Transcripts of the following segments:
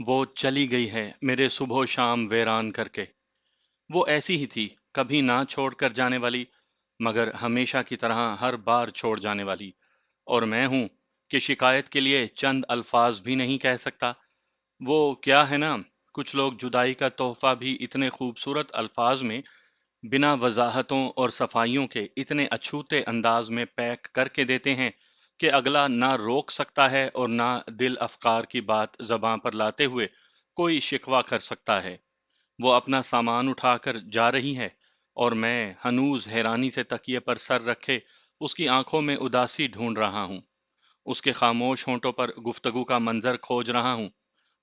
وہ چلی گئی ہے میرے صبح و شام ویران کر کے۔ وہ ایسی ہی تھی، کبھی نہ چھوڑ کر جانے والی، مگر ہمیشہ کی طرح ہر بار چھوڑ جانے والی۔ اور میں ہوں کہ شکایت کے لیے چند الفاظ بھی نہیں کہہ سکتا۔ وہ کیا ہے نا، کچھ لوگ جدائی کا تحفہ بھی اتنے خوبصورت الفاظ میں، بنا وضاحتوں اور صفائیوں کے اتنے اچھوتے انداز میں پیک کر کے دیتے ہیں کہ اگلا نہ روک سکتا ہے اور نہ دل افکار کی بات زباں پر لاتے ہوئے کوئی شکوہ کر سکتا ہے۔ وہ اپنا سامان اٹھا کر جا رہی ہے اور میں ہنوز حیرانی سے تکیے پر سر رکھے اس کی آنکھوں میں اداسی ڈھونڈ رہا ہوں، اس کے خاموش ہونٹوں پر گفتگو کا منظر کھوج رہا ہوں۔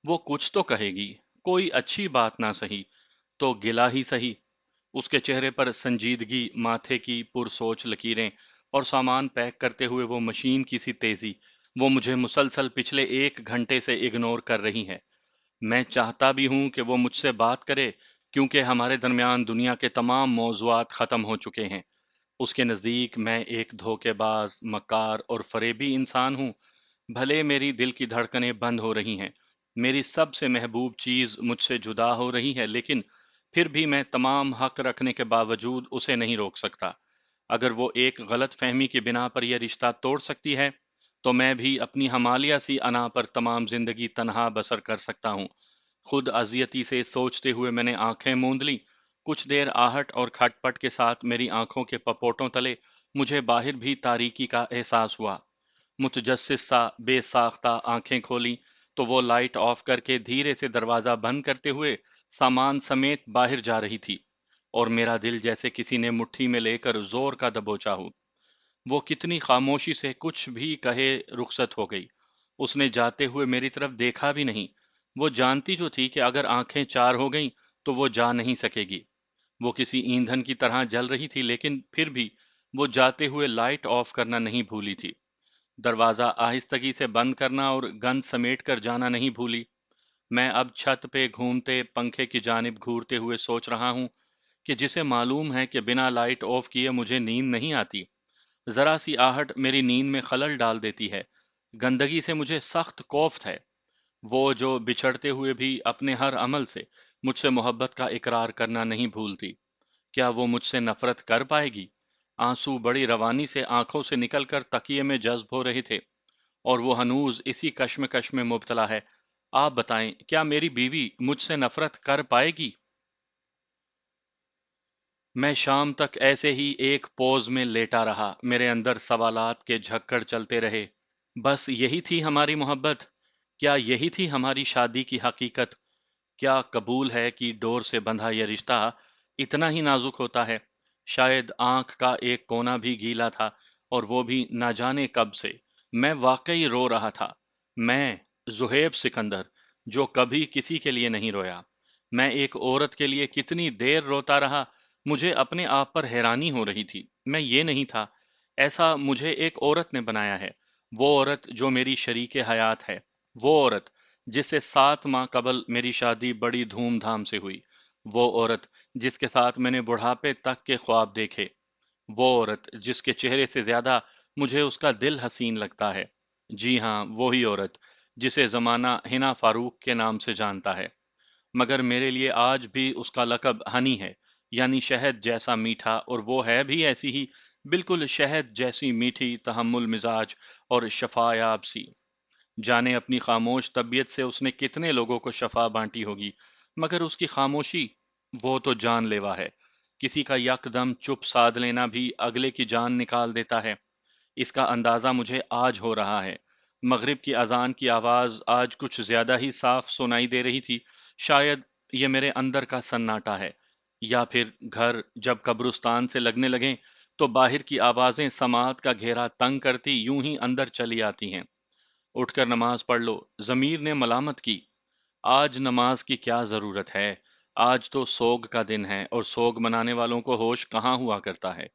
وہ کچھ تو کہے گی، کوئی اچھی بات نہ سہی تو گلا ہی سہی۔ اس کے چہرے پر سنجیدگی، ماتھے کی پرسوچ لکیریں اور سامان پیک کرتے ہوئے وہ مشین کی سی تیزی، وہ مجھے مسلسل پچھلے 1 گھنٹے سے اگنور کر رہی ہے۔ میں چاہتا بھی ہوں کہ وہ مجھ سے بات کرے، کیونکہ ہمارے درمیان دنیا کے تمام موضوعات ختم ہو چکے ہیں۔ اس کے نزدیک میں ایک دھوکے باز، مکار اور فریبی انسان ہوں۔ بھلے میری دل کی دھڑکنیں بند ہو رہی ہیں، میری سب سے محبوب چیز مجھ سے جدا ہو رہی ہے، لیکن پھر بھی میں تمام حق رکھنے کے باوجود اسے نہیں روک سکتا۔ اگر وہ ایک غلط فہمی کی بنا پر یہ رشتہ توڑ سکتی ہے، تو میں بھی اپنی ہمالیہ سی انا پر تمام زندگی تنہا بسر کر سکتا ہوں۔ خود اذیتی سے سوچتے ہوئے میں نے آنکھیں موند لی۔ کچھ دیر آہٹ اور کھٹ پٹ کے ساتھ میری آنکھوں کے پپوٹوں تلے مجھے باہر بھی تاریکی کا احساس ہوا۔ متجسس سا بے ساختہ آنکھیں کھولی تو وہ لائٹ آف کر کے دھیرے سے دروازہ بند کرتے ہوئے سامان سمیت باہر جا رہی تھی، اور میرا دل جیسے کسی نے مٹھی میں لے کر زور کا دبوچا ہو۔ وہ کتنی خاموشی سے کچھ بھی کہے رخصت ہو گئی۔ اس نے جاتے ہوئے میری طرف دیکھا بھی نہیں۔ وہ جانتی جو تھی کہ اگر آنکھیں چار ہو گئیں تو وہ جا نہیں سکے گی۔ وہ کسی ایندھن کی طرح جل رہی تھی، لیکن پھر بھی وہ جاتے ہوئے لائٹ آف کرنا نہیں بھولی تھی، دروازہ آہستگی سے بند کرنا اور گند سمیٹ کر جانا نہیں بھولی۔ میں اب چھت پہ گھومتے پنکھے کی جانب گھورتے ہوئے سوچ رہا ہوں کہ جسے معلوم ہے کہ بنا لائٹ آف کیے مجھے نیند نہیں آتی، ذرا سی آہٹ میری نیند میں خلل ڈال دیتی ہے۔ گندگی سے مجھے سخت کوفت ہے۔ وہ جو بچھڑتے ہوئے بھی اپنے ہر عمل سے مجھ سے محبت کا اقرار کرنا نہیں بھولتی، کیا وہ مجھ سے نفرت کر پائے گی؟ آنسو بڑی روانی سے آنکھوں سے نکل کر تکیے میں جذب ہو رہے تھے، اور وہ ہنوز اسی کشمکش میں مبتلا ہے۔ آپ بتائیں، کیا میری بیوی مجھ سے نفرت کر پائے گی؟ میں شام تک ایسے ہی ایک پوز میں لیٹا رہا، میرے اندر سوالات کے جھکڑ چلتے رہے۔ بس یہی تھی ہماری محبت؟ کیا یہی تھی ہماری شادی کی حقیقت؟ کیا قبول ہے کہ ڈور سے بندھا یہ رشتہ اتنا ہی نازک ہوتا ہے؟ شاید آنکھ کا ایک کونا بھی گیلا تھا، اور وہ بھی نہ جانے کب سے۔ میں واقعی رو رہا تھا، میں، زہیب سکندر، جو کبھی کسی کے لیے نہیں رویا۔ میں ایک عورت کے لیے کتنی دیر روتا رہا، مجھے اپنے آپ پر حیرانی ہو رہی تھی۔ میں یہ نہیں تھا، ایسا مجھے ایک عورت نے بنایا ہے۔ وہ عورت جو میری شریک حیات ہے، وہ عورت جس سے 7 ماہ قبل میری شادی بڑی دھوم دھام سے ہوئی، وہ عورت جس کے ساتھ میں نے بڑھاپے تک کے خواب دیکھے، وہ عورت جس کے چہرے سے زیادہ مجھے اس کا دل حسین لگتا ہے۔ جی ہاں، وہی عورت جسے زمانہ حنا فاروق کے نام سے جانتا ہے، مگر میرے لیے آج بھی اس کا لقب ہنی ہے، یعنی شہد جیسا میٹھا، اور وہ ہے بھی ایسی ہی، بالکل شہد جیسی میٹھی، تحمل مزاج اور شفا یاب سی۔ جانے اپنی خاموش طبیعت سے اس نے کتنے لوگوں کو شفا بانٹی ہوگی، مگر اس کی خاموشی، وہ تو جان لیوا ہے۔ کسی کا یکدم چپ سادھ لینا بھی اگلے کی جان نکال دیتا ہے۔ اس کا اندازہ مجھے آج ہو رہا ہے۔ مغرب کی اذان کی آواز آج کچھ زیادہ ہی صاف سنائی دے رہی تھی۔ شاید یہ میرے اندر کا سناٹا ہے، یا پھر گھر جب قبرستان سے لگنے لگیں تو باہر کی آوازیں سماعت کا گھیرا تنگ کرتی یوں ہی اندر چلی آتی ہیں۔ اٹھ کر نماز پڑھ لو، ضمیر نے ملامت کی۔ آج نماز کی کیا ضرورت ہے؟ آج تو سوگ کا دن ہے، اور سوگ منانے والوں کو ہوش کہاں ہوا کرتا ہے۔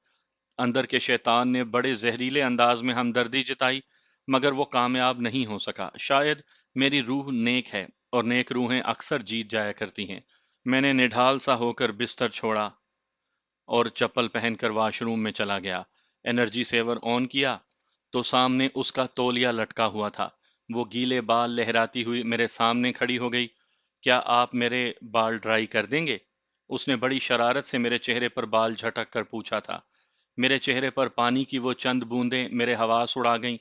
اندر کے شیطان نے بڑے زہریلے انداز میں ہمدردی جتائی، مگر وہ کامیاب نہیں ہو سکا۔ شاید میری روح نیک ہے، اور نیک روحیں اکثر جیت جایا کرتی ہیں۔ میں نے نڈھال سا ہو کر بستر چھوڑا اور چپل پہن کر واش روم میں چلا گیا۔ انرجی سیور آن کیا تو سامنے اس کا تولیہ لٹکا ہوا تھا۔ وہ گیلے بال لہراتی ہوئی میرے سامنے کھڑی ہو گئی۔ کیا آپ میرے بال ڈرائی کر دیں گے؟ اس نے بڑی شرارت سے میرے چہرے پر بال جھٹک کر پوچھا تھا۔ میرے چہرے پر پانی کی وہ چند بوندیں میرے حواس اڑا گئیں۔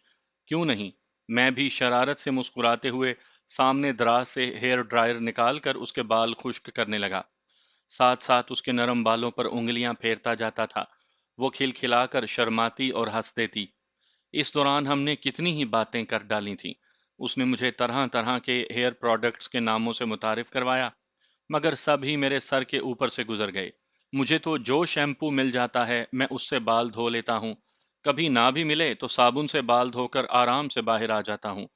کیوں نہیں؟ میں بھی شرارت سے مسکراتے ہوئے سامنے دراز سے ہیئر ڈرائر نکال کر اس کے بال خشک کرنے لگا، ساتھ ساتھ اس کے نرم بالوں پر انگلیاں پھیرتا جاتا تھا۔ وہ کھلکھلا کر شرماتی اور ہنس دیتی۔ اس دوران ہم نے کتنی ہی باتیں کر ڈالی تھیں۔ اس نے مجھے طرح طرح کے ہیئر پروڈکٹس کے ناموں سے متعارف کروایا، مگر سب ہی میرے سر کے اوپر سے گزر گئے۔ مجھے تو جو شیمپو مل جاتا ہے میں اس سے بال دھو لیتا ہوں، کبھی نہ بھی ملے تو صابن سے بال دھو کر آرام سے باہر آ جاتا ہوں۔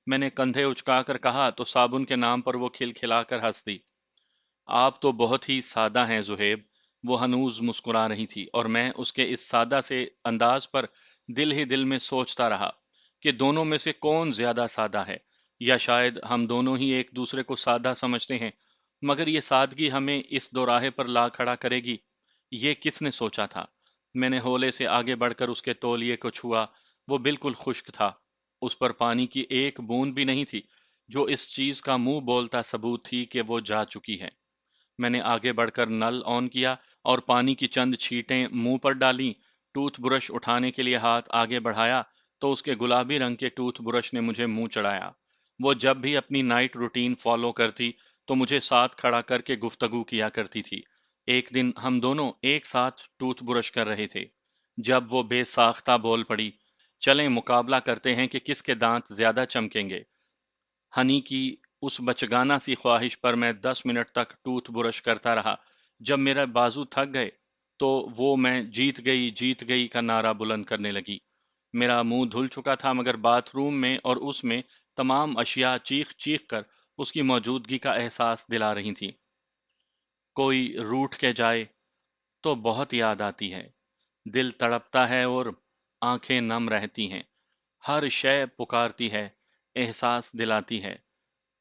میں نے کندھے اچکا کر کہا تو صابن کے نام پر وہ کھلکھلا کر ہنس دی۔ آپ تو بہت ہی سادہ ہیں زہیب۔ وہ ہنوز مسکرا رہی تھی اور میں اس کے اس سادہ سے انداز پر دل ہی دل میں سوچتا رہا کہ دونوں میں سے کون زیادہ سادہ ہے، یا شاید ہم دونوں ہی ایک دوسرے کو سادہ سمجھتے ہیں، مگر یہ سادگی ہمیں اس دوراہے پر لا کھڑا کرے گی، یہ کس نے سوچا تھا؟ میں نے ہولے سے آگے بڑھ کر اس کے تولیے کو چھوا۔ وہ بالکل خشک تھا، اس پر پانی کی ایک بوند بھی نہیں تھی، جو اس چیز کا منہ بولتا ثبوت تھی کہ وہ جا چکی ہے۔ میں نے آگے بڑھ کر نل آن کیا اور پانی کی چند چھینٹیں منہ پر ڈالیں۔ ٹوتھ برش اٹھانے کے لیے ہاتھ آگے بڑھایا تو اس کے گلابی رنگ کے ٹوتھ برش نے مجھے منہ چڑھایا۔ وہ جب بھی اپنی نائٹ روٹین فالو کرتی تو مجھے ساتھ کھڑا کر کے گفتگو کیا کرتی تھی۔ ایک دن ہم دونوں ایک ساتھ ٹوتھ برش کر رہے تھے جب وہ بے ساختہ بول پڑی، چلیں مقابلہ کرتے ہیں کہ کس کے دانت زیادہ چمکیں گے۔ ہنی کی اس بچگانہ سی خواہش پر میں 10 منٹ تک ٹوتھ برش کرتا رہا۔ جب میرے بازو تھک گئے تو وہ میں جیت گئی کا نعرہ بلند کرنے لگی۔ میرا منہ دھل چکا تھا مگر باتھ روم میں اور اس میں تمام اشیاء چیخ چیخ کر اس کی موجودگی کا احساس دلا رہی تھیں۔ کوئی روٹھ کے جائے تو بہت یاد آتی ہے، دل تڑپتا ہے اور آنکھیں نم رہتی ہیں۔ ہر شے پکارتی ہے، احساس دلاتی ہے،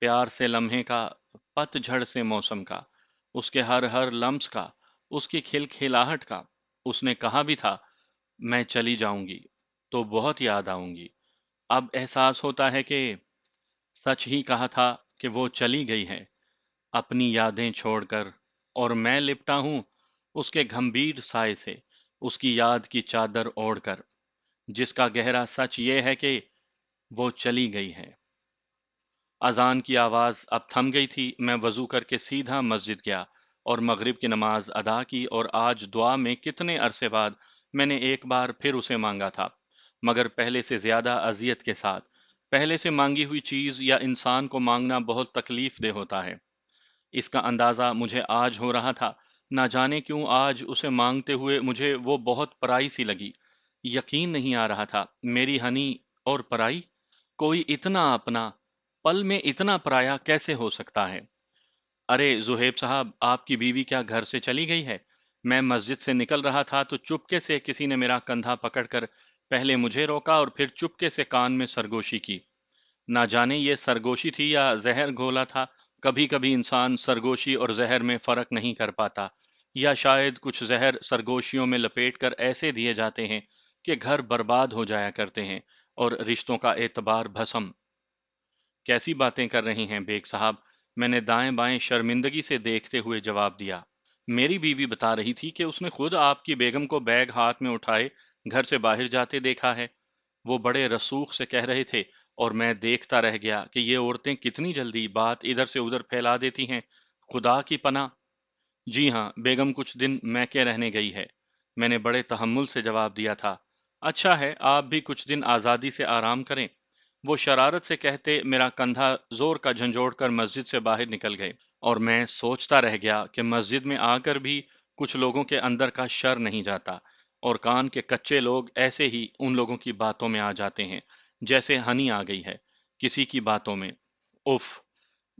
پیار سے لمحے کا، پت جھڑ سے موسم کا، اس کے ہر ہر لمس کا، اس کی کھلکھلاہٹ کا۔ اس نے کہا بھی تھا میں چلی جاؤں گی تو بہت یاد آؤں گی۔ اب احساس ہوتا ہے کہ سچ ہی کہا تھا کہ وہ چلی گئی ہے اپنی یادیں چھوڑ کر، اور میں لپٹا ہوں اس کے گھمبیر سائے سے، اس کی یاد کی چادر اوڑھ کر، جس کا گہرا سچ یہ ہے کہ وہ چلی گئی ہے۔ اذان کی آواز اب تھم گئی تھی۔ میں وضو کر کے سیدھا مسجد گیا اور مغرب کی نماز ادا کی، اور آج دعا میں کتنے عرصے بعد میں نے ایک بار پھر اسے مانگا تھا، مگر پہلے سے زیادہ اذیت کے ساتھ۔ پہلے سے مانگی ہوئی چیز یا انسان کو مانگنا بہت تکلیف دہ ہوتا ہے۔ اس کا اندازہ مجھے آج ہو رہا تھا۔ نہ جانے کیوں آج اسے مانگتے ہوئے مجھے وہ بہت پرائی سی لگی۔ یقین نہیں آ رہا تھا، میری ہنی اور پرائی؟ کوئی اتنا اپنا پل میں اتنا پرایا کیسے ہو سکتا ہے؟ ارے زہیب صاحب، آپ کی بیوی کیا گھر سے چلی گئی ہے؟ میں مسجد سے نکل رہا تھا تو چپکے سے کسی نے میرا کندھا پکڑ کر پہلے مجھے روکا اور پھر چپکے سے کان میں سرگوشی کی۔ نہ جانے یہ سرگوشی تھی یا زہر گھولا تھا۔ کبھی کبھی انسان سرگوشی اور زہر میں فرق نہیں کر پاتا، یا شاید کچھ زہر سرگوشیوں میں لپیٹ کر ایسے دیے جاتے ہیں کہ گھر برباد ہو جایا کرتے ہیں اور رشتوں کا اعتبار بھسم۔ کیسی باتیں کر رہی ہیں بیگ صاحب؟ میں نے دائیں بائیں شرمندگی سے دیکھتے ہوئے جواب دیا۔ میری بیوی بتا رہی تھی کہ اس نے خود آپ کی بیگم کو بیگ ہاتھ میں اٹھائے گھر سے باہر جاتے دیکھا ہے۔ وہ بڑے رسوخ سے کہہ رہے تھے اور میں دیکھتا رہ گیا کہ یہ عورتیں کتنی جلدی بات ادھر سے ادھر پھیلا دیتی ہیں، خدا کی پناہ۔ جی ہاں، بیگم کچھ دن میکے رہنے گئی ہے، میں نے بڑے تحمل سے جواب دیا تھا۔ اچھا ہے، آپ بھی کچھ دن آزادی سے آرام کریں۔ وہ شرارت سے کہتے میرا کندھا زور کا جھنجھوڑ کر مسجد سے باہر نکل گئے، اور میں سوچتا رہ گیا کہ مسجد میں آ کر بھی کچھ لوگوں کے اندر کا شر نہیں جاتا، اور کان کے کچے لوگ ایسے ہی ان لوگوں کی باتوں میں آ جاتے ہیں جیسے ہنی آ گئی ہے کسی کی باتوں میں۔ اف،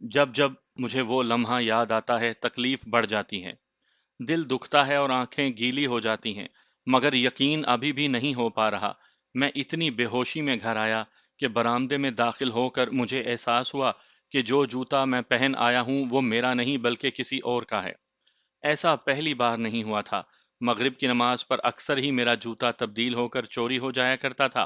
جب جب مجھے وہ لمحہ یاد آتا ہے تکلیف بڑھ جاتی ہے، دل دکھتا ہے اور آنکھیں گیلی ہو جاتی ہیں، مگر یقین ابھی بھی نہیں ہو پا رہا۔ میں اتنی بے ہوشی میں گھر آیا کہ برآمدے میں داخل ہو کر مجھے احساس ہوا کہ جو جوتا میں پہن آیا ہوں وہ میرا نہیں بلکہ کسی اور کا ہے۔ ایسا پہلی بار نہیں ہوا تھا۔ مغرب کی نماز پر اکثر ہی میرا جوتا تبدیل ہو کر چوری ہو جایا کرتا تھا،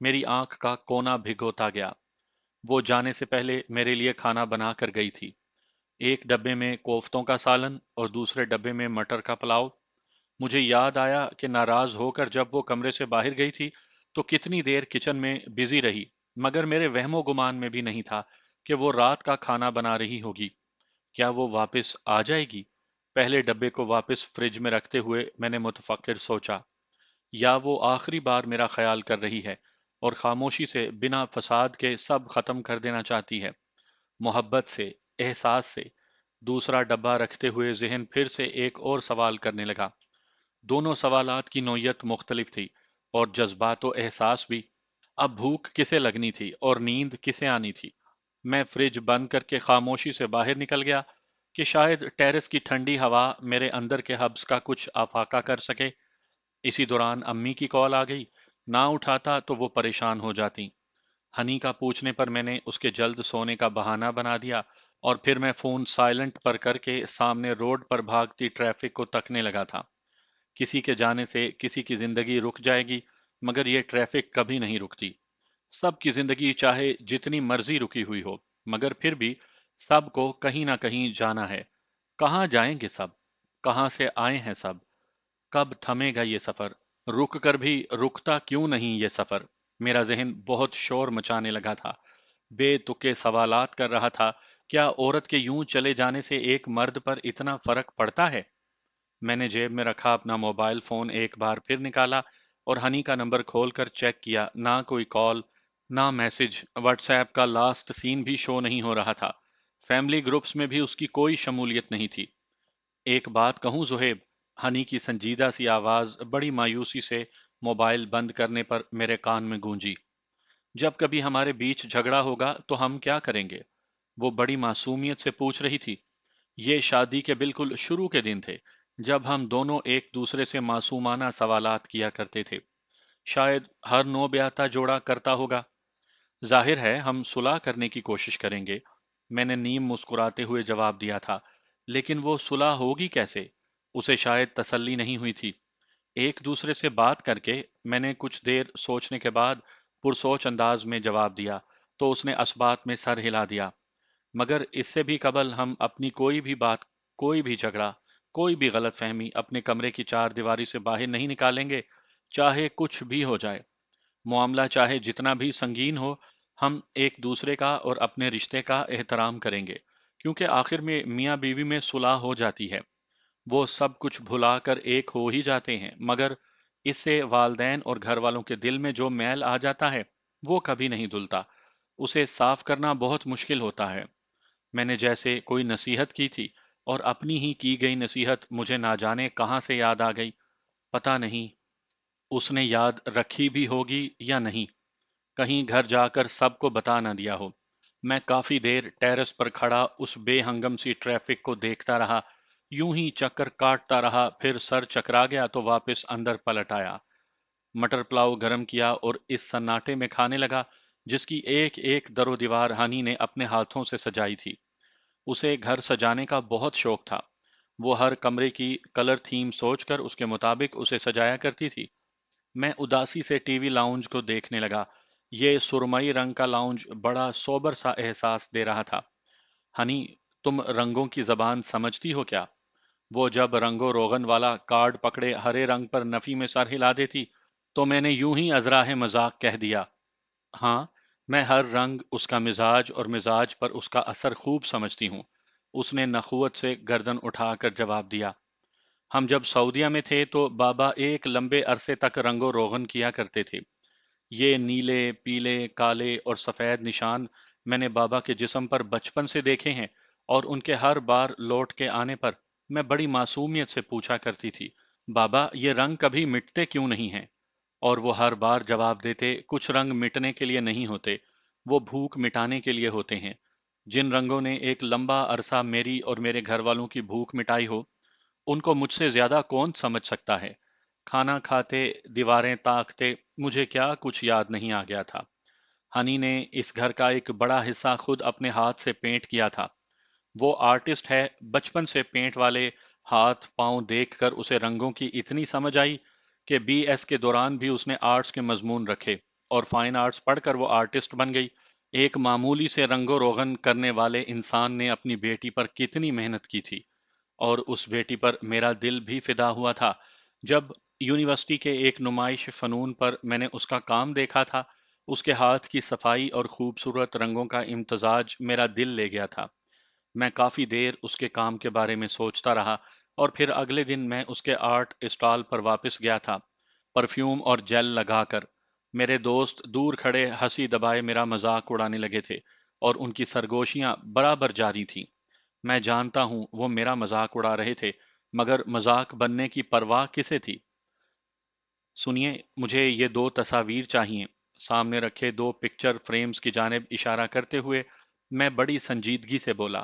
میری آنکھ کا کونا بھگوتا گیا۔ وہ جانے سے پہلے میرے لیے کھانا بنا کر گئی تھی، ایک ڈبے میں کوفتوں کا سالن اور دوسرے ڈبے میں مٹر کا پلاؤ۔ مجھے یاد آیا کہ ناراض ہو کر جب وہ کمرے سے باہر گئی تھی تو کتنی دیر کچن میں بزی رہی، مگر میرے وہم و گمان میں بھی نہیں تھا کہ وہ رات کا کھانا بنا رہی ہوگی۔ کیا وہ واپس آ جائے گی؟ پہلے ڈبے کو واپس فریج میں رکھتے ہوئے میں نے متفکر سوچا، یا وہ آخری بار میرا خیال کر رہی ہے اور خاموشی سے بنا فساد کے سب ختم کر دینا چاہتی ہے، محبت سے، احساس سے۔ دوسرا ڈبہ رکھتے ہوئے ذہن پھر سے ایک اور سوال کرنے لگا۔ دونوں سوالات کی نوعیت مختلف تھی اور جذبات و احساس بھی۔ اب بھوک کسے لگنی تھی اور نیند کسے آنی تھی؟ میں فریج بند کر کے خاموشی سے باہر نکل گیا کہ شاید ٹیرس کی ٹھنڈی ہوا میرے اندر کے حبس کا کچھ افاقہ کر سکے۔ اسی دوران امی کی کال آ گئی، نہ اٹھاتا تو وہ پریشان ہو جاتی۔ ہنی کا پوچھنے پر میں نے اس کے جلد سونے کا بہانہ بنا دیا اور پھر میں فون سائلنٹ پر کر کے سامنے روڈ پر بھاگتی ٹریفک کو تکنے لگا تھا۔ کسی کے جانے سے کسی کی زندگی رک جائے گی، مگر یہ ٹریفک کبھی نہیں رکتی۔ سب کی زندگی چاہے جتنی مرضی رکی ہوئی ہو، مگر پھر بھی سب کو کہیں نہ کہیں جانا ہے۔ کہاں جائیں گے سب؟ کہاں سے آئے ہیں سب؟ کب تھمے گا یہ سفر؟ رک کر بھی رکتا کیوں نہیں یہ سفر؟ میرا ذہن بہت شور مچانے لگا تھا، بے تکے سوالات کر رہا تھا۔ کیا عورت کے یوں چلے جانے سے ایک مرد پر اتنا فرق پڑتا ہے؟ میں نے جیب میں رکھا اپنا موبائل فون ایک بار پھر نکالا اور ہنی کا نمبر کھول کر چیک کیا۔ نہ کوئی کال، نہ میسج، واٹس ایپ کا لاسٹ سین بھی شو نہیں ہو رہا تھا۔ فیملی گروپس میں بھی اس کی کوئی شمولیت نہیں تھی۔ ایک بات کہوں زہیب، ہنی کی سنجیدہ سی آواز بڑی مایوسی سے موبائل بند کرنے پر میرے کان میں گونجی۔ جب کبھی ہمارے بیچ جھگڑا ہوگا تو ہم کیا کریں گے؟ وہ بڑی معصومیت سے پوچھ رہی تھی۔ یہ شادی کے بالکل شروع کے دن تھے، جب ہم دونوں ایک دوسرے سے معصومانہ سوالات کیا کرتے تھے۔ شاید ہر نو بیاہتا جوڑا کرتا ہوگا۔ ظاہر ہے ہم صلح کرنے کی کوشش کریں گے، میں نے نیم مسکراتے ہوئے جواب دیا تھا۔ لیکن وہ صلح ہوگی کیسے؟ اسے شاید تسلی نہیں ہوئی تھی۔ ایک دوسرے سے بات کر کے، میں نے کچھ دیر سوچنے کے بعد پرسوچ انداز میں جواب دیا تو اس نے اسبات میں سر ہلا دیا۔ مگر اس سے بھی قبل ہم اپنی کوئی بھی بات، کوئی بھی جھگڑا، کوئی بھی غلط فہمی اپنے کمرے کی چار دیواری سے باہر نہیں نکالیں گے، چاہے کچھ بھی ہو جائے۔ معاملہ چاہے جتنا بھی سنگین ہو، ہم ایک دوسرے کا اور اپنے رشتے کا احترام کریں گے، کیونکہ آخر میں میاں بیوی میں صلح ہو جاتی ہے۔ وہ سب کچھ بھلا کر ایک ہو ہی جاتے ہیں، مگر اس سے والدین اور گھر والوں کے دل میں جو میل آ جاتا ہے وہ کبھی نہیں دھلتا۔ اسے صاف کرنا بہت مشکل ہوتا ہے۔ میں نے جیسے کوئی نصیحت کی تھی اور اپنی ہی کی گئی نصیحت مجھے نہ جانے کہاں سے یاد آ گئی۔ پتہ نہیں اس نے یاد رکھی بھی ہوگی یا نہیں، کہیں گھر جا کر سب کو بتا نہ دیا ہو۔ میں کافی دیر ٹیرس پر کھڑا اس بے ہنگم سی ٹریفک کو دیکھتا رہا، یوں ہی چکر کاٹتا رہا، پھر سر چکرا گیا تو واپس اندر پلٹ آیا۔ مٹر پلاؤ گرم کیا اور اس سناٹے میں کھانے لگا جس کی ایک ایک در و دیوار ہانی نے اپنے ہاتھوں سے سجائی تھی۔ اسے گھر سجانے کا بہت شوق تھا۔ وہ ہر کمرے کی کلر تھیم سوچ کر اس کے مطابق اسے سجایا کرتی تھی۔ میں اداسی سے ٹی وی لاؤنج کو دیکھنے لگا۔ یہ سرمئی رنگ کا لاؤنج بڑا سوبر سا احساس دے رہا تھا۔ ہنی، تم رنگوں کی زبان سمجھتی ہو کیا؟ وہ جب رنگو روغن والا کارڈ پکڑے ہرے رنگ پر نفی میں سر ہلا دیتی تو میں نے یوں ہی ازراہ مذاق کہہ دیا، ہاں، میں ہر رنگ اس کا مزاج اور مزاج پر اس کا اثر خوب سمجھتی ہوں۔ اس نے نخوت سے گردن اٹھا کر جواب دیا۔ ہم جب سعودیہ میں تھے تو بابا ایک لمبے عرصے تک رنگ و روغن کیا کرتے تھے۔ یہ نیلے، پیلے، کالے اور سفید نشان میں نے بابا کے جسم پر بچپن سے دیکھے ہیں، اور ان کے ہر بار لوٹ کے آنے پر میں بڑی معصومیت سے پوچھا کرتی تھی، بابا یہ رنگ کبھی مٹتے کیوں نہیں ہیں؟ اور وہ ہر بار جواب دیتے، کچھ رنگ مٹنے کے لیے نہیں ہوتے، وہ بھوک مٹانے کے لیے ہوتے ہیں۔ جن رنگوں نے ایک لمبا عرصہ میری اور میرے گھر والوں کی بھوک مٹائی ہو، ان کو مجھ سے زیادہ کون سمجھ سکتا ہے؟ کھانا کھاتے، دیواریں تاکتے، مجھے کیا کچھ یاد نہیں آ گیا تھا۔ ہنی نے اس گھر کا ایک بڑا حصہ خود اپنے ہاتھ سے پینٹ کیا تھا۔ وہ آرٹسٹ ہے، بچپن سے پینٹ والے ہاتھ پاؤں دیکھ کر اسے رنگوں کی اتنی سمجھ آئی کہ بی ایس کے دوران بھی اس نے آرٹس کے مضمون رکھے۔ اور فائن آرٹس پڑھ کر وہ آرٹسٹ بن گئی۔ ایک معمولی سے رنگ و روغن کرنے والے انسان نے اپنی بیٹی پر کتنی محنت کی تھی، اور اس بیٹی پر میرا دل بھی فدا ہوا تھا۔ جب یونیورسٹی کے ایک نمائش فنون پر میں نے اس کا کام دیکھا تھا، اس کے ہاتھ کی صفائی اور خوبصورت رنگوں کا امتزاج میرا دل لے گیا تھا۔ میں کافی دیر اس کے کام کے بارے میں سوچتا رہا، اور پھر اگلے دن میں اس کے آرٹ اسٹال پر واپس گیا تھا، پرفیوم اور جیل لگا کر۔ میرے دوست دور کھڑے ہنسی دبائے میرا مذاق اڑانے لگے تھے، اور ان کی سرگوشیاں برابر جاری تھیں۔ میں جانتا ہوں وہ میرا مذاق اڑا رہے تھے، مگر مذاق بننے کی پرواہ کسے تھی؟ سنیے، مجھے یہ دو تصاویر چاہیے۔ سامنے رکھے دو پکچر فریمز کی جانب اشارہ کرتے ہوئے میں بڑی سنجیدگی سے بولا۔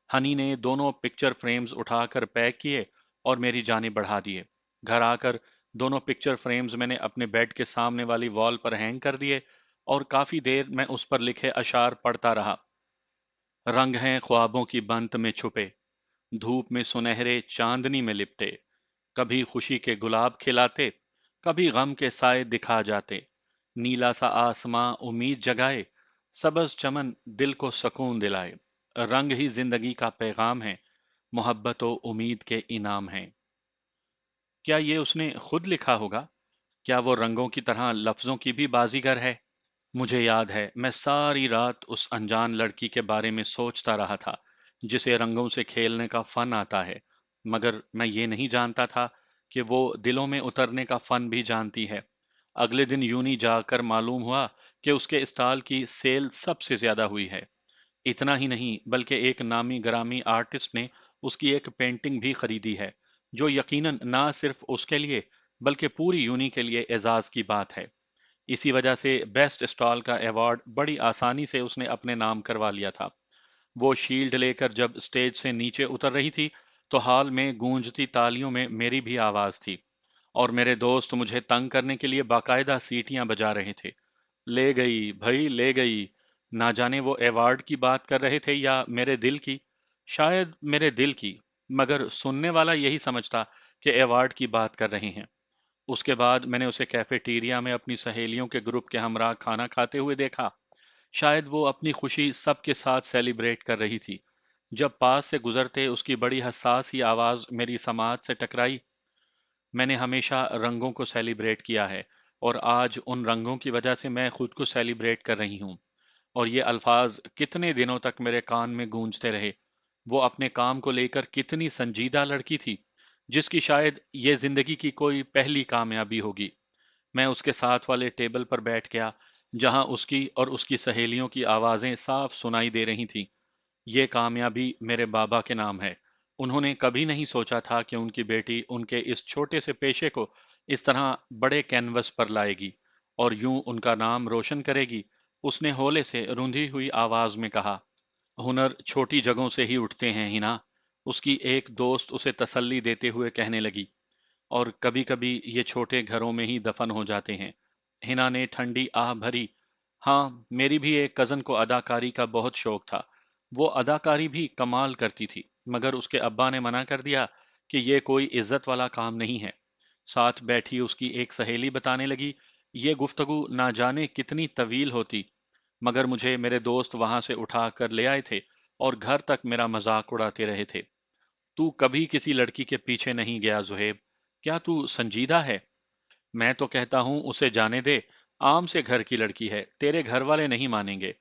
ہنی نے دونوں پکچر فریمز اٹھا کر پیک کیے اور میری جانب بڑھا دیے۔ گھر آ کر دونوں پکچر فریمز میں نے اپنے بیڈ کے سامنے والی وال پر ہینگ کر دیے، اور کافی دیر میں اس پر لکھے اشعار پڑھتا رہا۔ رنگ ہیں خوابوں کی بنت میں چھپے، دھوپ میں سنہرے چاندنی میں لپٹے، کبھی خوشی کے گلاب کھلاتے، کبھی غم کے سائے دکھا جاتے، نیلا سا آسماں امید جگائے، سبز چمن دل کو سکون دلائے، رنگ ہی زندگی کا پیغام ہے، محبت و امید کے انعام ہیں۔ کیا یہ اس نے خود لکھا ہوگا؟ کیا وہ رنگوں کی طرح لفظوں کی بھی بازیگر ہے؟ مجھے یاد ہے میں ساری رات اس انجان لڑکی کے بارے میں سوچتا رہا تھا جسے رنگوں سے کھیلنے کا فن آتا ہے، مگر میں یہ نہیں جانتا تھا کہ وہ دلوں میں اترنے کا فن بھی جانتی ہے۔ اگلے دن یونی جا کر معلوم ہوا کہ اس کے اسٹال کی سیل سب سے زیادہ ہوئی ہے۔ اتنا ہی نہیں بلکہ ایک نامی گرامی آرٹسٹ نے اس کی ایک پینٹنگ بھی خریدی ہے، جو یقیناً نہ صرف اس کے لیے بلکہ پوری یونی کے لیے اعزاز کی بات ہے۔ اسی وجہ سے بیسٹ اسٹال کا ایوارڈ بڑی آسانی سے اس نے اپنے نام کروا لیا تھا۔ وہ شیلڈ لے کر جب اسٹیج سے نیچے اتر رہی تھی تو ہال میں گونجتی تالیوں میں میری بھی آواز تھی، اور میرے دوست مجھے تنگ کرنے کے لیے باقاعدہ سیٹیاں بجا رہے تھے۔ لے گئی بھائی لے گئی۔ نہ جانے وہ ایوارڈ کی بات کر رہے تھے یا میرے دل کی، شاید میرے دل کی، مگر سننے والا یہی سمجھتا کہ ایوارڈ کی بات کر رہے ہیں۔ اس کے بعد میں نے اسے کیفیٹیریا میں اپنی سہیلیوں کے گروپ کے ہمراہ کھانا کھاتے ہوئے دیکھا۔ شاید وہ اپنی خوشی سب کے ساتھ سیلیبریٹ کر رہی تھی۔ جب پاس سے گزرتے اس کی بڑی حساس ہی آواز میری سماعت سے ٹکرائی۔ میں نے ہمیشہ رنگوں کو سیلیبریٹ کیا ہے، اور آج ان رنگوں کی وجہ سے میں خود کو سیلیبریٹ کر رہی ہوں۔ اور یہ الفاظ کتنے دنوں تک میرے کان میں گونجتے رہے۔ وہ اپنے کام کو لے کر کتنی سنجیدہ لڑکی تھی، جس کی شاید یہ زندگی کی کوئی پہلی کامیابی ہوگی۔ میں اس کے ساتھ والے ٹیبل پر بیٹھ گیا، جہاں اس کی اور اس کی سہیلیوں کی آوازیں صاف سنائی دے رہی تھیں۔ یہ کامیابی میرے بابا کے نام ہے۔ انہوں نے کبھی نہیں سوچا تھا کہ ان کی بیٹی ان کے اس چھوٹے سے پیشے کو اس طرح بڑے کینوس پر لائے گی اور یوں ان کا نام روشن کرے گی۔ اس نے ہولے سے روندھی ہوئی آواز میں کہا۔ ہنر چھوٹی جگہوں سے ہی اٹھتے ہیں ہنا، اس کی ایک دوست اسے تسلی دیتے ہوئے کہنے لگی، اور کبھی کبھی یہ چھوٹے گھروں میں ہی دفن ہو جاتے ہیں۔ ہنا نے ٹھنڈی آہ بھری۔ ہاں، میری بھی ایک کزن کو اداکاری کا بہت شوق تھا۔ وہ اداکاری بھی کمال کرتی تھی، مگر اس کے ابا نے منع کر دیا کہ یہ کوئی عزت والا کام نہیں ہے۔ ساتھ بیٹھی اس کی ایک سہیلی بتانے لگی، یہ گفتگو نہ جانے کتنی طویل ہوتی، مگر مجھے میرے دوست وہاں سے اٹھا کر لے آئے تھے اور گھر تک میرا مذاق اڑاتے رہے تھے۔ تو کبھی کسی لڑکی کے پیچھے نہیں گیا زہیب، کیا تو سنجیدہ ہے؟ میں تو کہتا ہوں اسے جانے دے، عام سے گھر کی لڑکی ہے، تیرے گھر والے نہیں مانیں گے۔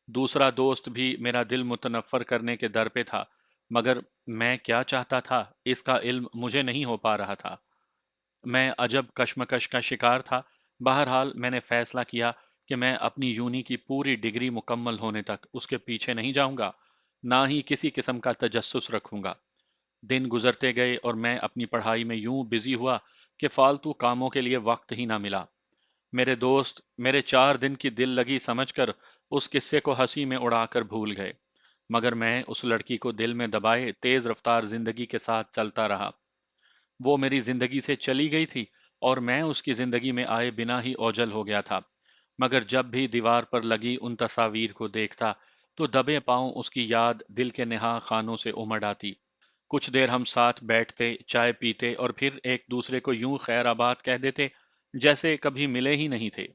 دوسرا دوست بھی میرا دل متنفر کرنے کے در پہ تھا، مگر میں کیا چاہتا تھا اس کا علم مجھے نہیں ہو پا رہا تھا۔ میں عجب کشمکش کا شکار تھا۔ بہرحال میں نے فیصلہ کیا کہ میں اپنی یونی کی پوری ڈگری مکمل ہونے تک اس کے پیچھے نہیں جاؤں گا، نہ ہی کسی قسم کا تجسس رکھوں گا۔ دن گزرتے گئے اور میں اپنی پڑھائی میں یوں بزی ہوا کہ فالتو کاموں کے لیے وقت ہی نہ ملا۔ میرے دوست میرے 4 دن کی دل لگی سمجھ کر اس قصے کو ہنسی میں اڑا کر بھول گئے، مگر میں اس لڑکی کو دل میں دبائے تیز رفتار زندگی کے ساتھ چلتا رہا۔ وہ میری زندگی سے چلی گئی تھی، اور میں اس کی زندگی میں آئے بنا ہی اوجل ہو گیا تھا، مگر جب بھی دیوار پر لگی ان تصاویر کو دیکھتا تو دبے پاؤں اس کی یاد دل کے نہا خانوں سے امڑ آتی۔ کچھ دیر ہم ساتھ بیٹھتے، چائے پیتے اور پھر ایک دوسرے کو یوں خیر آباد کہہ دیتے جیسے کبھی ملے ہی نہیں تھے۔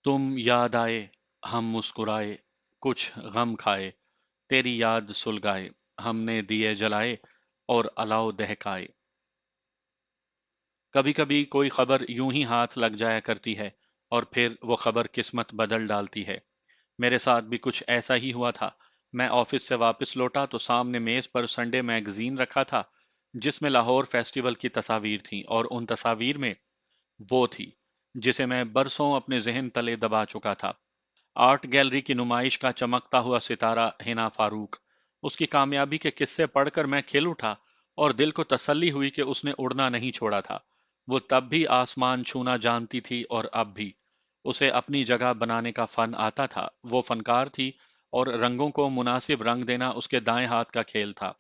تم یاد آئے، ہم مسکرائے، کچھ غم کھائے، تیری یاد سلگائے، ہم نے دیے جلائے اور الاؤ دہکائے۔ کبھی کبھی کوئی خبر یوں ہی ہاتھ لگ جایا کرتی ہے اور پھر وہ خبر قسمت بدل ڈالتی ہے۔ میرے ساتھ بھی کچھ ایسا ہی ہوا تھا۔ میں آفس سے واپس لوٹا تو سامنے میز پر سنڈے میگزین رکھا تھا جس میں لاہور فیسٹیول کی تصاویر تھیں، اور ان تصاویر میں وہ تھی جسے میں برسوں اپنے ذہن تلے دبا چکا تھا۔ آرٹ گیلری کی نمائش کا چمکتا ہوا ستارہ ہنا فاروق۔ اس کی کامیابی کے قصے پڑھ کر میں کھل اٹھا اور دل کو تسلی ہوئی کہ اس نے اڑنا نہیں چھوڑا تھا۔ وہ تب بھی آسمان چھونا جانتی تھی اور اب بھی۔ اسے اپنی جگہ بنانے کا فن آتا تھا۔ وہ فنکار تھی اور رنگوں کو مناسب رنگ دینا اس کے دائیں ہاتھ کا کھیل تھا۔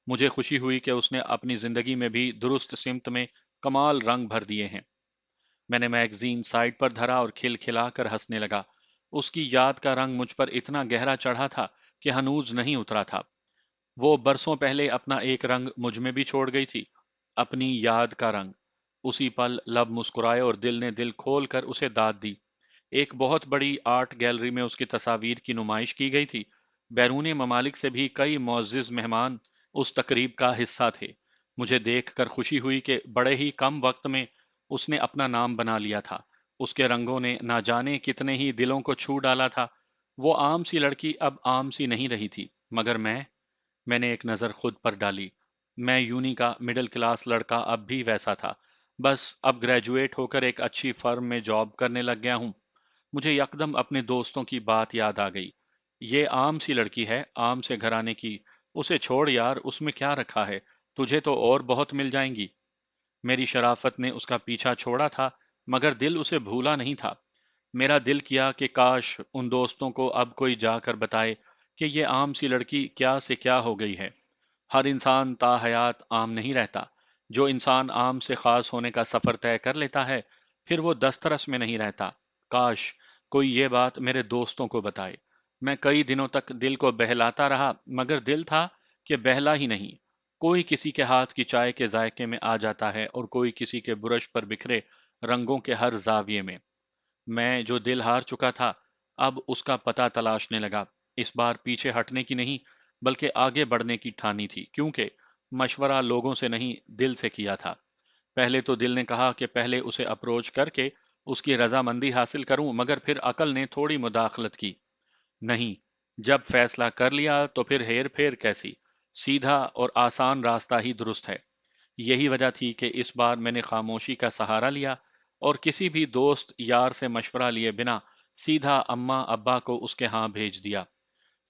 مجھے خوشی ہوئی کہ اس نے اپنی زندگی میں بھی درست سمت میں کمال رنگ بھر دیے ہیں۔ میں نے میگزین سائڈ پر دھرا اور کھل کھلا کر ہنسنے لگا۔ اس کی یاد کا رنگ مجھ پر اتنا گہرا چڑھا تھا کہ ہنوز نہیں اترا تھا۔ وہ برسوں پہلے اپنا ایک رنگ مجھ میں بھی چھوڑ گئی تھی، اپنی یاد کا رنگ۔ اسی پل لب مسکرائے اور دل نے دل کھول کر اسے داد دی۔ ایک بہت بڑی آرٹ گیلری میں اس کی تصاویر کی نمائش کی گئی تھی۔ بیرون ممالک سے بھی کئی معزز مہمان اس تقریب کا حصہ تھے۔ مجھے دیکھ کر خوشی ہوئی کہ بڑے ہی کم وقت میں اس نے اپنا نام بنا لیا تھا۔ اس کے رنگوں نے نہ جانے کتنے ہی دلوں کو چھو ڈالا تھا۔ وہ عام سی لڑکی اب عام سی نہیں رہی تھی، مگر میں نے ایک نظر خود پر ڈالی۔ میں یونی کا مڈل کلاس لڑکا اب بھی ویسا تھا، بس اب گریجویٹ ہو کر ایک اچھی فرم میں جاب کرنے لگ گیا ہوں۔ مجھے یکدم اپنے دوستوں کی بات یاد آ گئی۔ یہ عام سی لڑکی ہے، عام سے گھرانے کی، اسے چھوڑ یار، اس میں کیا رکھا ہے، تجھے تو اور بہت مل جائیں گی۔ میری شرافت نے اس کا پیچھا چھوڑا تھا، مگر دل اسے بھولا نہیں تھا۔ میرا دل کیا کہ کاش ان دوستوں کو اب کوئی جا کر بتائے کہ یہ عام سی لڑکی کیا سے کیا ہو گئی ہے۔ ہر انسان تا حیات عام نہیں رہتا۔ جو انسان عام سے خاص ہونے کا سفر طے کر لیتا ہے، پھر وہ دسترس میں نہیں رہتا۔ کاش کوئی یہ بات میرے دوستوں کو بتائے۔ میں کئی دنوں تک دل کو بہلاتا رہا، مگر دل تھا کہ بہلا ہی نہیں۔ کوئی کسی کے ہاتھ کی چائے کے ذائقے میں آ جاتا ہے اور کوئی کسی کے برش پر بکھرے رنگوں کے ہر زاویے میں۔ میں جو دل ہار چکا تھا، اب اس کا پتہ تلاشنے لگا۔ اس بار پیچھے ہٹنے کی نہیں، بلکہ آگے بڑھنے کی ٹھانی تھی، کیونکہ مشورہ لوگوں سے نہیں، دل سے کیا تھا۔ پہلے تو دل نے کہا کہ پہلے اسے اپروچ کر کے اس کی رضامندی حاصل کروں، مگر پھر عقل نے تھوڑی مداخلت کی۔ نہیں، جب فیصلہ کر لیا تو پھر ہیر پھیر کیسی؟ سیدھا اور آسان راستہ ہی درست ہے۔ یہی وجہ تھی کہ اس بار میں نے خاموشی کا سہارا لیا اور کسی بھی دوست یار سے مشورہ لیے بنا سیدھا اماں ابا کو اس کے ہاں بھیج دیا۔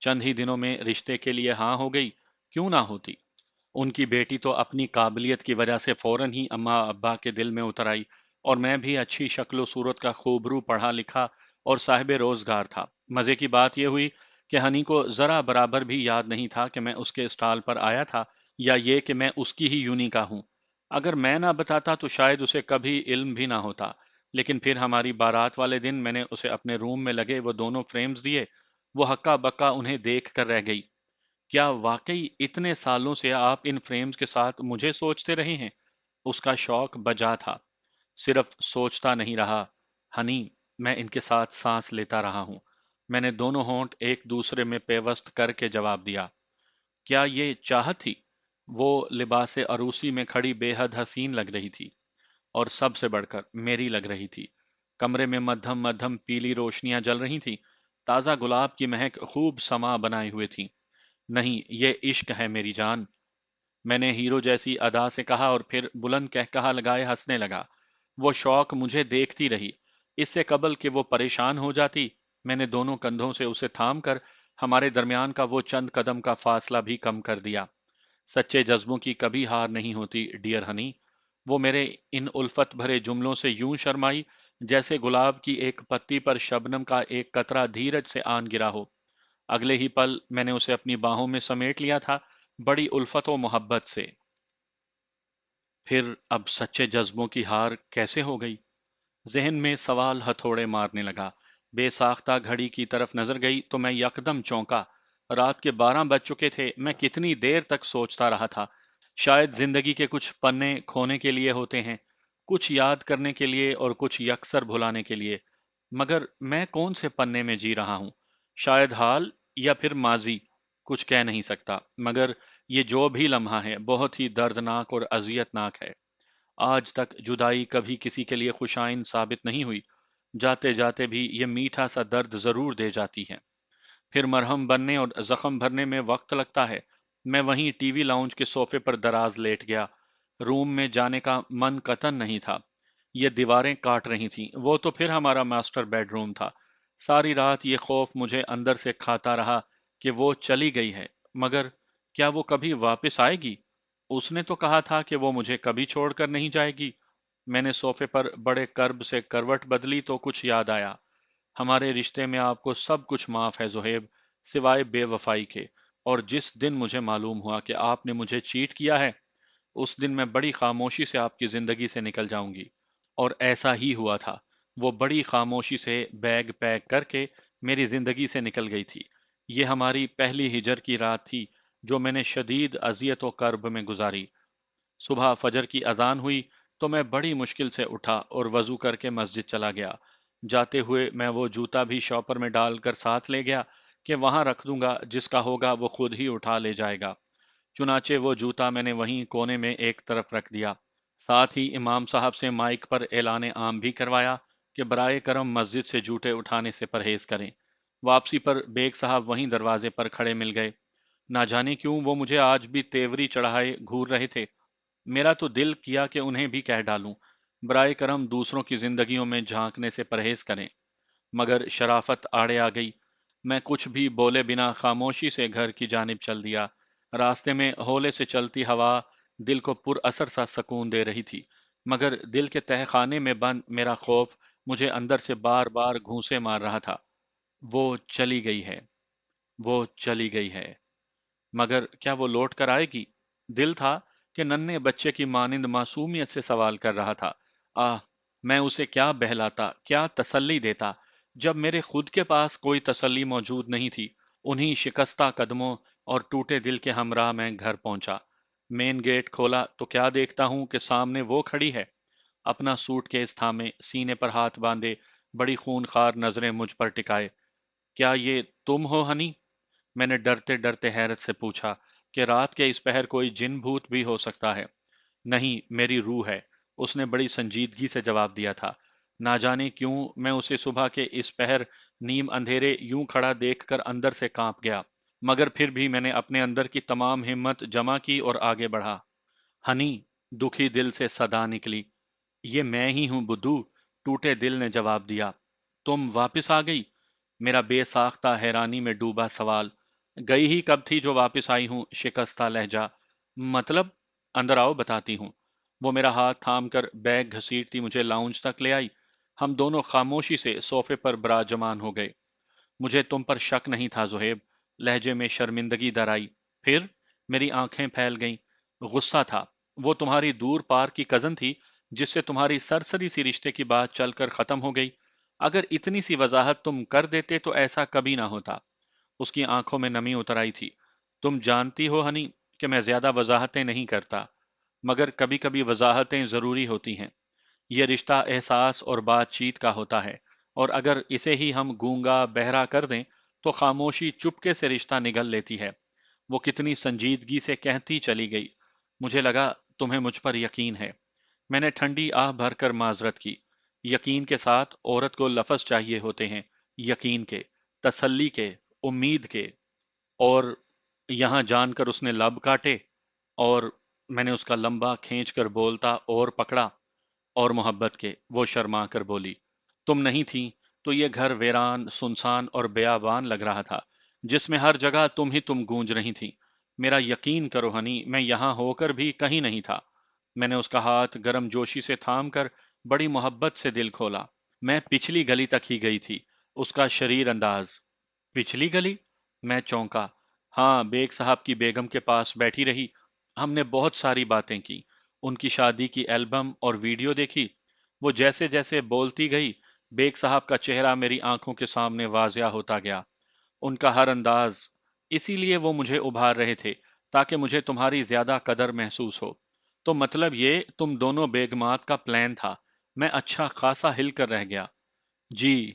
چند ہی دنوں میں رشتے کے لیے ہاں ہو گئی، کیوں نہ ہوتی؟ ان کی بیٹی تو اپنی قابلیت کی وجہ سے فوراً ہی اماں ابا کے دل میں اتر آئی، اور میں بھی اچھی شکل و صورت کا خوبرو پڑھا لکھا اور صاحب روزگار تھا۔ مزے کی بات یہ ہوئی کہ ہنی کو ذرا برابر بھی یاد نہیں تھا کہ میں اس کے اسٹال پر آیا تھا، یا یہ کہ میں اس کی ہی یونی کا ہوں۔ اگر میں نہ بتاتا تو شاید اسے کبھی علم بھی نہ ہوتا۔ لیکن پھر ہماری بارات والے دن میں نے اسے اپنے روم میں لگے وہ دونوں فریمز دیے۔ وہ ہکا بکا انہیں دیکھ کر رہ گئی۔ کیا واقعی اتنے سالوں سے آپ ان فریمز کے ساتھ مجھے سوچتے رہے ہیں؟ اس کا شوق بجا تھا۔ صرف سوچتا نہیں رہا ہنی، میں ان کے ساتھ سانس لیتا رہا ہوں۔ میں نے دونوں ہونٹ ایک دوسرے میں پیوست کر کے جواب دیا۔ کیا یہ چاہت تھی؟ وہ لباس عروسی میں کھڑی بے حد حسین لگ رہی تھی، اور سب سے بڑھ کر میری لگ رہی تھی۔ کمرے میں مدھم مدھم پیلی روشنیاں جل رہی تھیں، تازہ گلاب کی مہک خوب سما بنائے ہوئے تھی۔ نہیں، یہ عشق ہے میری جان، میں نے ہیرو جیسی ادا سے کہا اور پھر بلند کہا لگائے ہنسنے لگا۔ وہ شوق مجھے دیکھتی رہی۔ اس سے قبل کہ وہ پریشان ہو جاتی، میں نے دونوں کندھوں سے اسے تھام کر ہمارے درمیان کا وہ چند قدم کا فاصلہ بھی کم کر دیا۔ سچے جذبوں کی کبھی ہار نہیں ہوتی ڈیئر ہنی۔ وہ میرے ان الفت بھرے جملوں سے یوں شرمائی جیسے گلاب کی ایک پتی پر شبنم کا ایک قطرہ دھیرج سے آن گرا ہو۔ اگلے ہی پل میں نے اسے اپنی باہوں میں سمیٹ لیا تھا، بڑی الفت و محبت سے۔ پھر اب سچے جذبوں کی ہار کیسے ہو گئی؟ ذہن میں سوال ہتھوڑے مارنے لگا۔ بے ساختہ گھڑی کی طرف نظر گئی تو میں یکدم چونکا۔ رات کے 12 بج چکے تھے۔ میں کتنی دیر تک سوچتا رہا تھا۔ شاید زندگی کے کچھ پنے کھونے کے لیے ہوتے ہیں، کچھ یاد کرنے کے لیے اور کچھ یکسر بھلانے کے لیے۔ مگر میں کون سے پنے میں جی رہا ہوں؟ شاید حال یا پھر ماضی، کچھ کہہ نہیں سکتا، مگر یہ جو بھی لمحہ ہے بہت ہی دردناک اور اذیت ناک ہے۔ آج تک جدائی کبھی کسی کے لیے خوشائن ثابت نہیں ہوئی، جاتے جاتے بھی یہ میٹھا سا درد ضرور دے جاتی ہے۔ پھر مرہم بننے اور زخم بھرنے میں وقت لگتا ہے۔ میں وہیں ٹی وی لاؤنج کے صوفے پر دراز لیٹ گیا۔ روم میں جانے کا من قطن نہیں تھا۔ یہ دیواریں کاٹ رہی تھیں۔ وہ تو پھر ہمارا ماسٹر بیڈ روم تھا۔ ساری رات یہ خوف مجھے اندر سے کھاتا رہا کہ وہ چلی گئی ہے، مگر کیا وہ کبھی واپس آئے گی؟ اس نے تو کہا تھا کہ وہ مجھے کبھی چھوڑ کر نہیں جائے گی۔ میں نے صوفے پر بڑے کرب سے کروٹ بدلی تو کچھ یاد آیا۔ ہمارے رشتے میں آپ کو سب کچھ معاف ہے زہیب، سوائے بے وفائی کے، اور جس دن مجھے معلوم ہوا کہ آپ نے مجھے چیٹ کیا ہے، اس دن میں بڑی خاموشی سے آپ کی زندگی سے نکل جاؤں گی۔ اور ایسا ہی ہوا تھا۔ وہ بڑی خاموشی سے بیگ پیک کر کے میری زندگی سے نکل گئی تھی۔ یہ ہماری پہلی ہجر کی رات تھی جو میں نے شدید اذیت و کرب میں گزاری۔ صبح فجر کی اذان ہوئی تو میں بڑی مشکل سے اٹھا اور وضو کر کے مسجد چلا گیا۔ جاتے ہوئے میں وہ جوتا بھی شاپر میں ڈال کر ساتھ لے گیا کہ وہاں رکھ دوں گا، جس کا ہوگا وہ خود ہی اٹھا لے جائے گا۔ چنانچہ وہ جوتا میں نے وہیں کونے میں ایک طرف رکھ دیا۔ ساتھ ہی امام صاحب سے مائک پر اعلان عام بھی کروایا کہ برائے کرم مسجد سے جوتے اٹھانے سے پرہیز کریں۔ واپسی پر بیگ صاحب وہیں دروازے پر کھڑے مل گئے۔ نہ جانے کیوں وہ مجھے آج بھی تیوری چڑھائے گھور رہے تھے۔ میرا تو دل کیا کہ انہیں بھی کہہ ڈالوں، برائے کرم دوسروں کی زندگیوں میں جھانکنے سے پرہیز کریں، مگر شرافت آڑے آ گئی۔ میں کچھ بھی بولے بنا خاموشی سے گھر کی جانب چل دیا۔ راستے میں ہولے سے چلتی ہوا دل کو پر اثر سا سکون دے رہی تھی، مگر دل کے تہہ خانے میں بند میرا خوف مجھے اندر سے بار بار گھونسے مار رہا تھا۔ وہ چلی گئی ہے، وہ چلی گئی ہے، مگر کیا وہ لوٹ کر آئے گی؟ دل تھا کہ ننھے بچے کی مانند معصومیت سے سوال کر رہا تھا۔ آہ، میں اسے کیا بہلاتا، کیا تسلی دیتا، جب میرے خود کے پاس کوئی تسلی موجود نہیں تھی۔ انہی شکستہ قدموں اور ٹوٹے دل کے ہمراہ میں گھر پہنچا۔ مین گیٹ کھولا تو کیا دیکھتا ہوں کہ سامنے وہ کھڑی ہے، اپنا سوٹ کیس تھامے، سینے پر ہاتھ باندھے، بڑی خونخوار نظریں مجھ پر ٹکائے۔ کیا یہ تم ہو ہنی؟ میں نے ڈرتے ڈرتے حیرت سے پوچھا کہ رات کے اس پہر کوئی جن بھوت بھی ہو سکتا ہے۔ نہیں، میری روح ہے، اس نے بڑی سنجیدگی سے جواب دیا تھا۔ نہ جانے کیوں میں اسے صبح کے اس پہر نیم اندھیرے یوں کھڑا دیکھ کر اندر سے کانپ گیا، مگر پھر بھی میں نے اپنے اندر کی تمام ہمت جمع کی اور آگے بڑھا۔ ہنی، دکھی دل سے صدا نکلی۔ یہ میں ہی ہوں بدو، ٹوٹے دل نے جواب دیا۔ تم واپس آ گئی؟ میرا بے ساختہ حیرانی میں ڈوبا سوال۔ گئی ہی کب تھی جو واپس آئی ہوں؟ شکستہ لہجہ۔ مطلب؟ اندر آؤ بتاتی ہوں۔ وہ میرا ہاتھ تھام کر بیگ گھسیٹتی مجھے لاؤنج تک لے آئی۔ ہم دونوں خاموشی سے صوفے پر براجمان ہو گئے۔ مجھے تم پر شک نہیں تھا زہیب، لہجے میں شرمندگی در آئی۔ پھر؟ میری آنکھیں پھیل گئیں۔ غصہ تھا۔ وہ تمہاری دور پار کی کزن تھی جس سے تمہاری سرسری سی رشتے کی بات چل کر ختم ہو گئی۔ اگر اتنی سی وضاحت تم کر دیتے تو ایسا کبھی نہ ہوتا۔ اس کی آنکھوں میں نمی اتر آئی تھی۔ تم جانتی ہو ہنی کہ میں زیادہ وضاحتیں نہیں کرتا، مگر کبھی کبھی وضاحتیں ضروری ہوتی ہیں۔ یہ رشتہ احساس اور بات چیت کا ہوتا ہے، اور اگر اسے ہی ہم گونگا بہرا کر دیں تو خاموشی چپکے سے رشتہ نگل لیتی ہے۔ وہ کتنی سنجیدگی سے کہتی چلی گئی۔ مجھے لگا تمہیں مجھ پر یقین ہے۔ میں نے ٹھنڈی آہ بھر کر معذرت کی۔ یقین کے ساتھ عورت کو لفظ چاہیے ہوتے ہیں، یقین کے، تسلی کے، امید کے، اور یہاں جان کر اس نے لب کاٹے، اور میں نے اس کا لمبا کھینچ کر بولتا اور پکڑا، اور محبت کے۔ وہ شرما کر بولی، تم نہیں تھی تو یہ گھر ویران، سنسان اور بیابان لگ رہا تھا، جس میں ہر جگہ تم ہی تم گونج رہی تھی۔ میرا یقین کرو ہنی، میں یہاں ہو کر بھی کہیں نہیں تھا۔ میں نے اس کا ہاتھ گرم جوشی سے تھام کر بڑی محبت سے دل کھولا۔ میں پچھلی گلی تک ہی گئی تھی۔ اس کا شریر انداز۔ پچھلی گلی؟ میں چونکا۔ ہاں، بیگ صاحب کی بیگم کے پاس بیٹھی رہی۔ ہم نے بہت ساری باتیں کی، ان کی شادی کی ایلبم اور ویڈیو دیکھی۔ وہ جیسے جیسے بولتی گئی، بیگ صاحب کا چہرہ میری آنکھوں کے سامنے واضح ہوتا گیا، ان کا ہر انداز۔ اسی لیے وہ مجھے ابھار رہے تھے تاکہ مجھے تمہاری زیادہ قدر محسوس ہو۔ تو مطلب یہ تم دونوں بیگمات کا پلان تھا؟ میں اچھا خاصا ہل کر رہ گیا۔ جی،